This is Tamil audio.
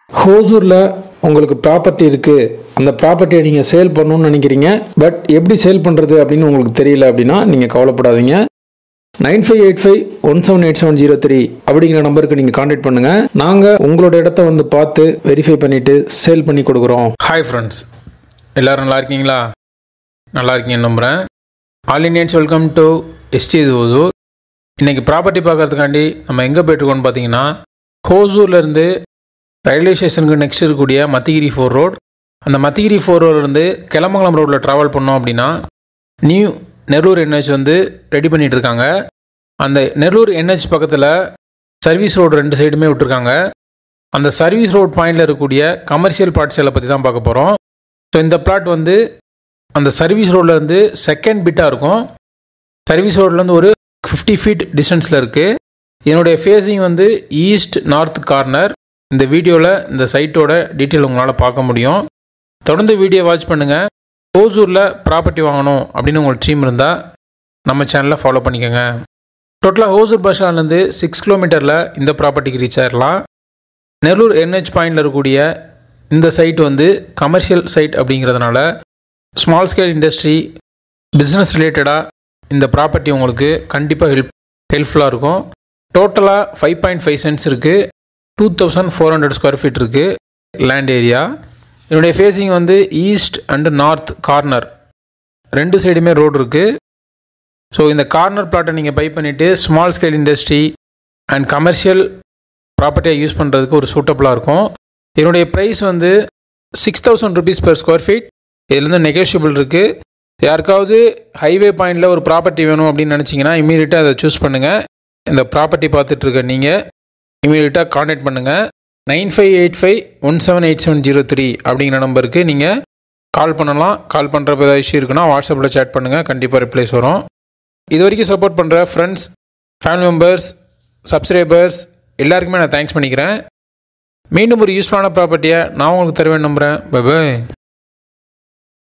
ஹோசூரில் உங்களுக்கு ப்ராப்பர்ட்டி இருக்குது, அந்த ப்ராப்பர்ட்டியை நீங்கள் சேல் பண்ணணும்னு நினைக்கிறீங்க, பட் எப்படி சேல் பண்ணுறது அப்படின்னு உங்களுக்கு தெரியல அப்படின்னா நீங்கள் கவலைப்படாதீங்க. 9585178703 அப்படிங்கிற நம்பருக்கு நீங்கள் கான்டாக்ட் பண்ணுங்கள். நாங்கள் உங்களோட இடத்த வந்து பார்த்து வெரிஃபை பண்ணிவிட்டு சேல் பண்ணி கொடுக்குறோம். ஹாய் ஃப்ரெண்ட்ஸ், எல்லோரும் நல்லா இருக்கீங்களா? நல்லா இருக்கீங்கன்னு நம்புகிறேன். All Indians welcome to SD Hosur. இன்றைக்கி ப்ராப்பர்ட்டி பார்க்கறதுக்காண்டி நம்ம எங்கே போய்ட்டுருக்கோன்னு பார்த்தீங்கன்னா, ஹோசூர்லேருந்து ரயில்வே ஸ்டேஷனுக்கு நெக்ஸ்ட் இருக்கக்கூடிய மத்திகிரி 4 ரோடு. அந்த மத்திகிரி 4 ரோட்லேருந்து கிளமங்கலம் ரோட்டில் ட்ராவல் பண்ணோம் அப்படின்னா நியூ நெல்லூர் NH வந்து ரெடி பண்ணிகிட்டு இருக்காங்க. அந்த நெல்லூர் NH பக்கத்தில் சர்வீஸ் ரோடு 2 சைடுமே விட்டுருக்காங்க. அந்த சர்வீஸ் ரோட் பாயிண்டில் இருக்கக்கூடிய கமர்ஷியல் பார்ட்ஸை பற்றி தான் பார்க்க போகிறோம். ஸோ இந்த பிளாட் வந்து அந்த சர்வீஸ் ரோட்லேருந்து செகண்ட் பிட்டாக இருக்கும். சர்வீஸ் ரோட்லேருந்து ஒரு 50 ஃபீட் டிஸ்டன்ஸில் இருக்குது. என்னுடைய ஃபேஸிங் வந்து ஈஸ்ட் நார்த் கார்னர். இந்த வீடியோவில் இந்த சைட்டோட டீட்டெயில் உங்களால் பார்க்க முடியும். தொடர்ந்து வீடியோ வாட்ச் பண்ணுங்கள். ஹோசூரில் ப்ராப்பர்ட்டி வாங்கணும் அப்படின்னு உங்களுக்கு ட்ரீம் இருந்தால் நம்ம சேனலை ஃபாலோ பண்ணிக்கோங்க. டோட்டலாக ஹோசூர் பஸ் ஸ்டாண்ட்லேருந்து 6 கிலோமீட்டரில் இந்த ப்ராப்பர்ட்டிக்கு ரீச் ஆகிடலாம். நெல்லூர் NH பாயிண்டில் இருக்கக்கூடிய இந்த சைட் வந்து கமர்ஷியல் சைட் அப்படிங்கிறதுனால ஸ்மால் ஸ்கேல் இண்டஸ்ட்ரி பிஸ்னஸ் ரிலேட்டடாக இந்த ப்ராப்பர்ட்டி உங்களுக்கு கண்டிப்பாக ஹெல்ப்ஃபுல்லாக இருக்கும். டோட்டலாக 5.5 சென்ட்ஸ் இருக்குது. 2400 ஸ்கொயர் ஃபீட் இருக்குது லேண்ட் ஏரியா. என்னுடைய ஃபேஸிங் வந்து ஈஸ்ட் அண்டு நார்த் கார்னர் 2 சைடுமே ரோடு இருக்குது. ஸோ இந்த கார்னர் பிளாட்டை நீங்கள் பை பண்ணிவிட்டு small scale industry and commercial ப்ராப்பர்ட்டியை யூஸ் பண்ணுறதுக்கு ஒரு சூட்டபுளாக இருக்கும். என்னுடைய ப்ரைஸ் வந்து 6000 rupees per ஸ்கொயர் ஃபீட். இதுலேருந்து நெகோஷியபிள் இருக்குது. யாருக்காவது ஹைவே பாயிண்டில் ஒரு ப்ராப்பர்ட்டி வேணும் அப்படின்னு நினச்சிங்கன்னா இமீடியட்டாக அதை சூஸ் பண்ணுங்கள். இந்த ப்ராப்பர்ட்டி பார்த்துட்ருக்க நீங்கள் இமீடியட்டாக கான்டாக்ட் பண்ணுங்கள். 9585178703 அப்படிங்கிற நம்பருக்கு நீங்கள் கால் பண்ணலாம். கால் பண்ணுறப்ப ஏதாவது இஷ்யூ இருக்குன்னா வாட்ஸ்அப்பில் சேட் பண்ணுங்கள், கண்டிப்பாக ரிப்ளைஸ் வரும். இது வரைக்கும் சப்போர்ட் பண்ணுற ஃப்ரெண்ட்ஸ், ஃபேமிலி மெம்பர்ஸ், சப்ஸ்கிரைபர்ஸ் எல்லாருக்குமே நான் தேங்க்ஸ் பண்ணிக்கிறேன். மீண்டும் ஒரு யூஸ்ஃபுல்லான ப்ராப்பர்ட்டியை நான் உங்களுக்கு தருவேன் நம்புகிறேன். Bye by.